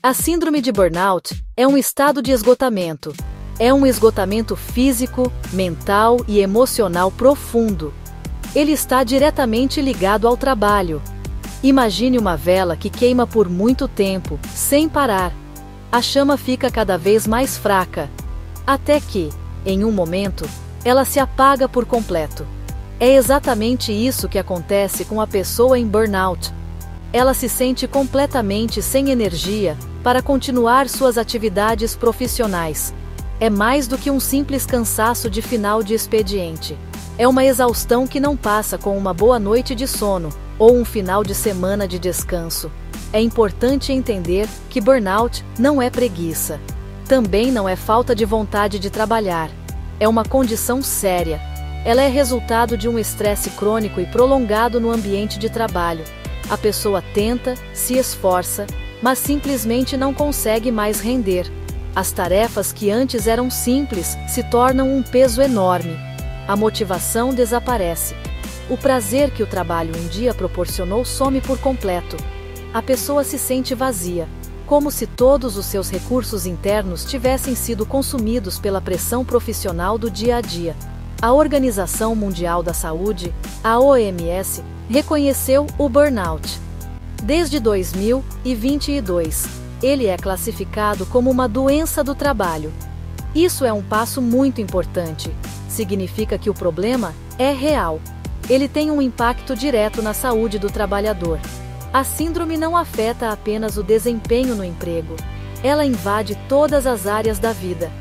A síndrome de burnout é um estado de esgotamento. É um esgotamento físico, mental e emocional profundo. Ele está diretamente ligado ao trabalho. Imagine uma vela que queima por muito tempo, sem parar. A chama fica cada vez mais fraca, até que, em um momento, ela se apaga por completo. É exatamente isso que acontece com a pessoa em burnout. Ela se sente completamente sem energia para continuar suas atividades profissionais. É mais do que um simples cansaço de final de expediente. É uma exaustão que não passa com uma boa noite de sono ou um final de semana de descanso. É importante entender que burnout não é preguiça. Também não é falta de vontade de trabalhar. É uma condição séria. Ela é resultado de um estresse crônico e prolongado no ambiente de trabalho. A pessoa tenta, se esforça, mas simplesmente não consegue mais render. As tarefas que antes eram simples se tornam um peso enorme. A motivação desaparece. O prazer que o trabalho um dia proporcionou some por completo. A pessoa se sente vazia, como se todos os seus recursos internos tivessem sido consumidos pela pressão profissional do dia a dia. A Organização Mundial da Saúde, a OMS, reconheceu o burnout. Desde 2022, ele é classificado como uma doença do trabalho. Isso é um passo muito importante. Significa que o problema é real. Ele tem um impacto direto na saúde do trabalhador. A síndrome não afeta apenas o desempenho no emprego. Ela invade todas as áreas da vida.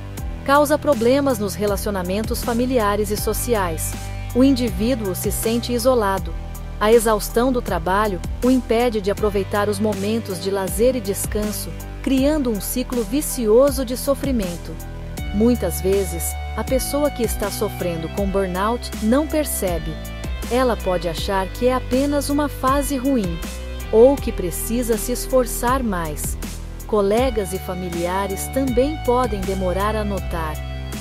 Causa problemas nos relacionamentos familiares e sociais. O indivíduo se sente isolado. A exaustão do trabalho o impede de aproveitar os momentos de lazer e descanso, criando um ciclo vicioso de sofrimento. Muitas vezes, a pessoa que está sofrendo com burnout não percebe. Ela pode achar que é apenas uma fase ruim, ou que precisa se esforçar mais. Colegas e familiares também podem demorar a notar.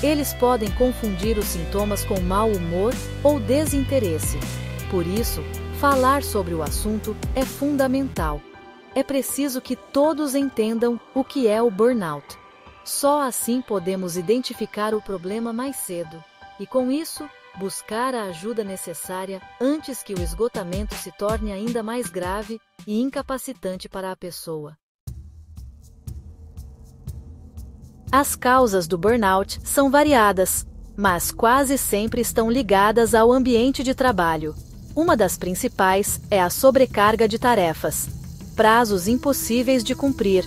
Eles podem confundir os sintomas com mau humor ou desinteresse. Por isso, falar sobre o assunto é fundamental. É preciso que todos entendam o que é o burnout. Só assim podemos identificar o problema mais cedo. E com isso, buscar a ajuda necessária antes que o esgotamento se torne ainda mais grave e incapacitante para a pessoa. As causas do burnout são variadas, mas quase sempre estão ligadas ao ambiente de trabalho. Uma das principais é a sobrecarga de tarefas, prazos impossíveis de cumprir,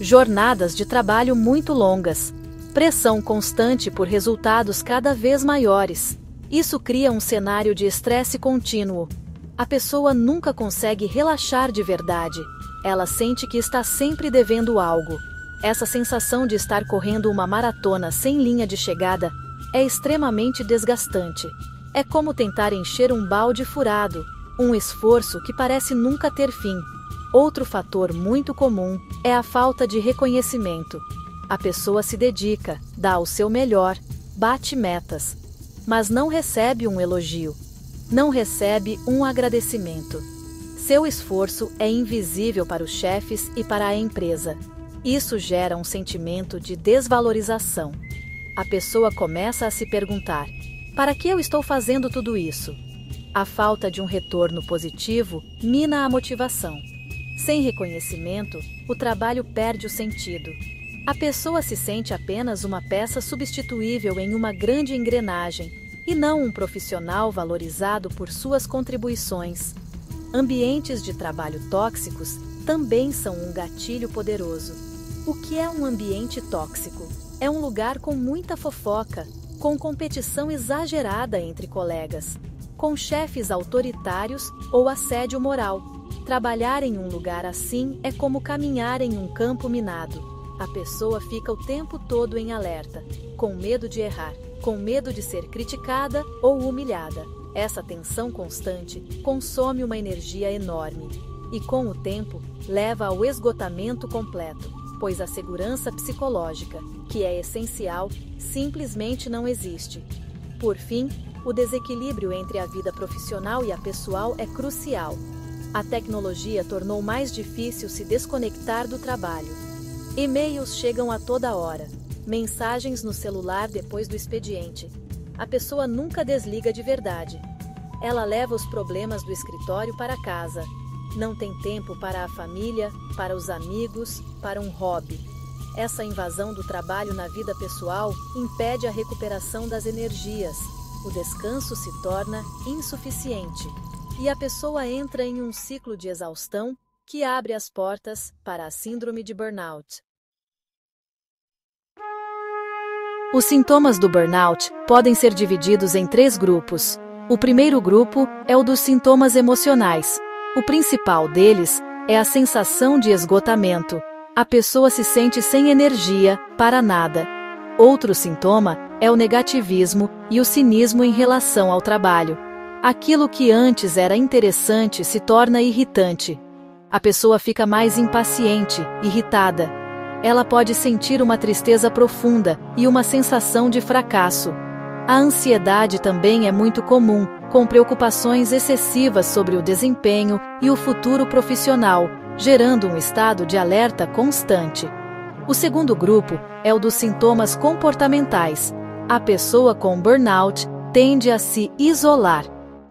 jornadas de trabalho muito longas, pressão constante por resultados cada vez maiores. Isso cria um cenário de estresse contínuo. A pessoa nunca consegue relaxar de verdade. Ela sente que está sempre devendo algo. Essa sensação de estar correndo uma maratona sem linha de chegada é extremamente desgastante. É como tentar encher um balde furado, um esforço que parece nunca ter fim. Outro fator muito comum é a falta de reconhecimento. A pessoa se dedica, dá o seu melhor, bate metas, mas não recebe um elogio, não recebe um agradecimento. Seu esforço é invisível para os chefes e para a empresa. Isso gera um sentimento de desvalorização. A pessoa começa a se perguntar: para que eu estou fazendo tudo isso? A falta de um retorno positivo mina a motivação. Sem reconhecimento, o trabalho perde o sentido. A pessoa se sente apenas uma peça substituível em uma grande engrenagem, e não um profissional valorizado por suas contribuições. Ambientes de trabalho tóxicos também são um gatilho poderoso. O que é um ambiente tóxico? É um lugar com muita fofoca, com competição exagerada entre colegas, com chefes autoritários ou assédio moral. Trabalhar em um lugar assim é como caminhar em um campo minado. A pessoa fica o tempo todo em alerta, com medo de errar, com medo de ser criticada ou humilhada. Essa tensão constante consome uma energia enorme e, com o tempo, leva ao esgotamento completo, pois a segurança psicológica, que é essencial, simplesmente não existe. Por fim, o desequilíbrio entre a vida profissional e a pessoal é crucial. A tecnologia tornou mais difícil se desconectar do trabalho. E-mails chegam a toda hora. Mensagens no celular depois do expediente. A pessoa nunca desliga de verdade. Ela leva os problemas do escritório para casa. Não tem tempo para a família, para os amigos, para um hobby. Essa invasão do trabalho na vida pessoal impede a recuperação das energias. O descanso se torna insuficiente. E a pessoa entra em um ciclo de exaustão que abre as portas para a síndrome de burnout. Os sintomas do burnout podem ser divididos em 3 grupos. O primeiro grupo é o dos sintomas emocionais. O principal deles é a sensação de esgotamento. A pessoa se sente sem energia para nada. Outro sintoma é o negativismo e o cinismo em relação ao trabalho. Aquilo que antes era interessante se torna irritante. A pessoa fica mais impaciente, irritada. Ela pode sentir uma tristeza profunda e uma sensação de fracasso. A ansiedade também é muito comum, com preocupações excessivas sobre o desempenho e o futuro profissional, gerando um estado de alerta constante. O segundo grupo é o dos sintomas comportamentais. A pessoa com burnout tende a se isolar.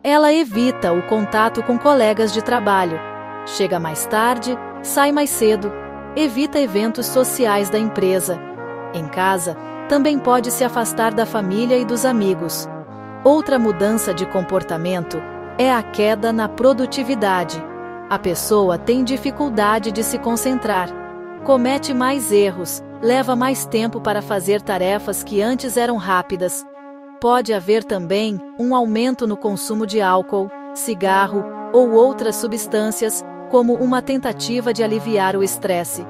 Ela evita o contato com colegas de trabalho. Chega mais tarde, sai mais cedo, evita eventos sociais da empresa. Em casa, também pode se afastar da família e dos amigos. Outra mudança de comportamento é a queda na produtividade. A pessoa tem dificuldade de se concentrar, comete mais erros, leva mais tempo para fazer tarefas que antes eram rápidas. Pode haver também um aumento no consumo de álcool, cigarro ou outras substâncias, como uma tentativa de aliviar o estresse.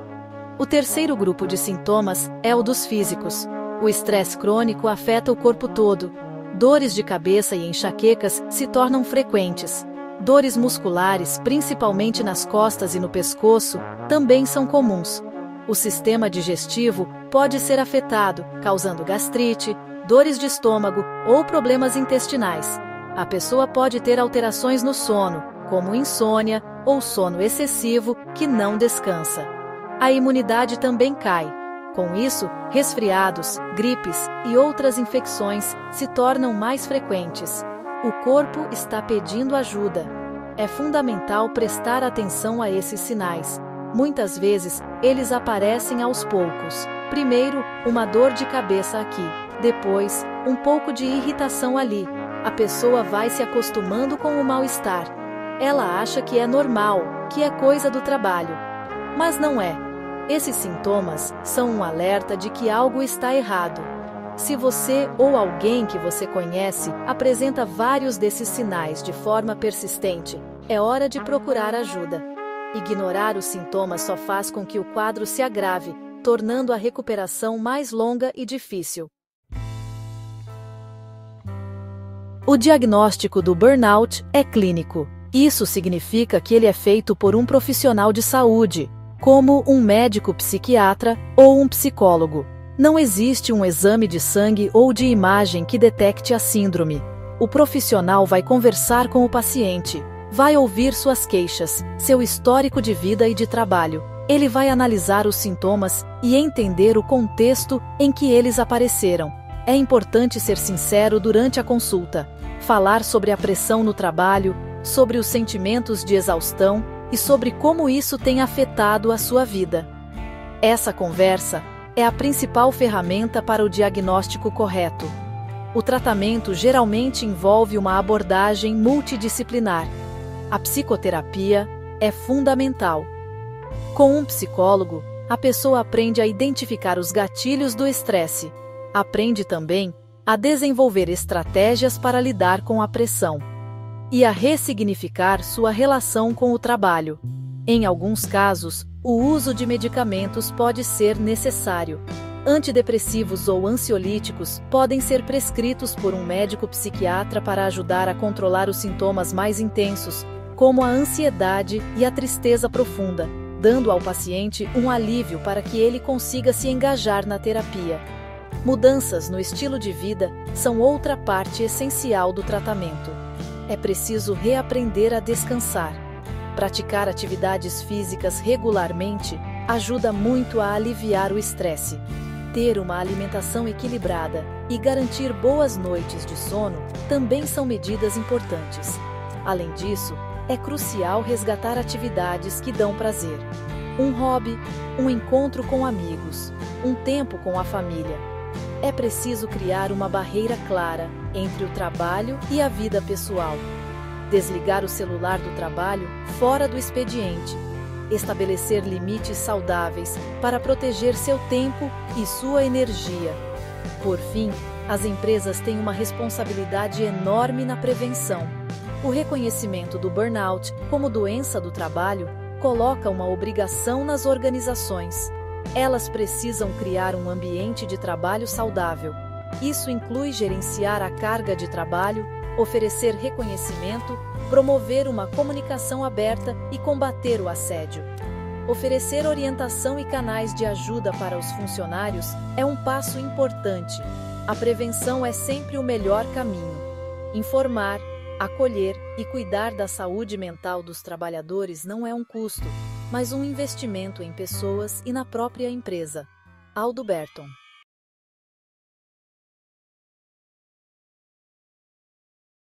O terceiro grupo de sintomas é o dos físicos. O estresse crônico afeta o corpo todo. Dores de cabeça e enxaquecas se tornam frequentes. Dores musculares, principalmente nas costas e no pescoço, também são comuns. O sistema digestivo pode ser afetado, causando gastrite, dores de estômago ou problemas intestinais. A pessoa pode ter alterações no sono, como insônia ou sono excessivo que não descansa. A imunidade também cai. Com isso, resfriados, gripes e outras infecções se tornam mais frequentes. O corpo está pedindo ajuda. É fundamental prestar atenção a esses sinais. Muitas vezes, eles aparecem aos poucos. Primeiro, uma dor de cabeça aqui. Depois, um pouco de irritação ali. A pessoa vai se acostumando com o mal-estar. Ela acha que é normal, que é coisa do trabalho. Mas não é. Esses sintomas são um alerta de que algo está errado. Se você ou alguém que você conhece apresenta vários desses sinais de forma persistente, é hora de procurar ajuda. Ignorar os sintomas só faz com que o quadro se agrave, tornando a recuperação mais longa e difícil. O diagnóstico do burnout é clínico. Isso significa que ele é feito por um profissional de saúde, como um médico psiquiatra ou um psicólogo. Não existe um exame de sangue ou de imagem que detecte a síndrome. O profissional vai conversar com o paciente, vai ouvir suas queixas, seu histórico de vida e de trabalho. Ele vai analisar os sintomas e entender o contexto em que eles apareceram. É importante ser sincero durante a consulta, falar sobre a pressão no trabalho, sobre os sentimentos de exaustão e sobre como isso tem afetado a sua vida. Essa conversa é a principal ferramenta para o diagnóstico correto. O tratamento geralmente envolve uma abordagem multidisciplinar. A psicoterapia é fundamental. Com um psicólogo, a pessoa aprende a identificar os gatilhos do estresse. Aprende também a desenvolver estratégias para lidar com a pressão e a ressignificar sua relação com o trabalho. Em alguns casos, o uso de medicamentos pode ser necessário. Antidepressivos ou ansiolíticos podem ser prescritos por um médico psiquiatra para ajudar a controlar os sintomas mais intensos, como a ansiedade e a tristeza profunda, dando ao paciente um alívio para que ele consiga se engajar na terapia. Mudanças no estilo de vida são outra parte essencial do tratamento. É preciso reaprender a descansar, praticar atividades físicas regularmente, ajuda muito a aliviar o estresse. Ter uma alimentação equilibrada e garantir boas noites de sono também são medidas importantes. Além disso, é crucial resgatar atividades que dão prazer. Um hobby, um encontro com amigos, um tempo com a família. É preciso criar uma barreira clara entre o trabalho e a vida pessoal. Desligar o celular do trabalho fora do expediente. Estabelecer limites saudáveis para proteger seu tempo e sua energia. Por fim, as empresas têm uma responsabilidade enorme na prevenção. O reconhecimento do burnout como doença do trabalho coloca uma obrigação nas organizações. Elas precisam criar um ambiente de trabalho saudável. Isso inclui gerenciar a carga de trabalho, oferecer reconhecimento, promover uma comunicação aberta e combater o assédio. Oferecer orientação e canais de ajuda para os funcionários é um passo importante. A prevenção é sempre o melhor caminho. Informar, acolher e cuidar da saúde mental dos trabalhadores não é um custo, mas um investimento em pessoas e na própria empresa. Aldo Berton.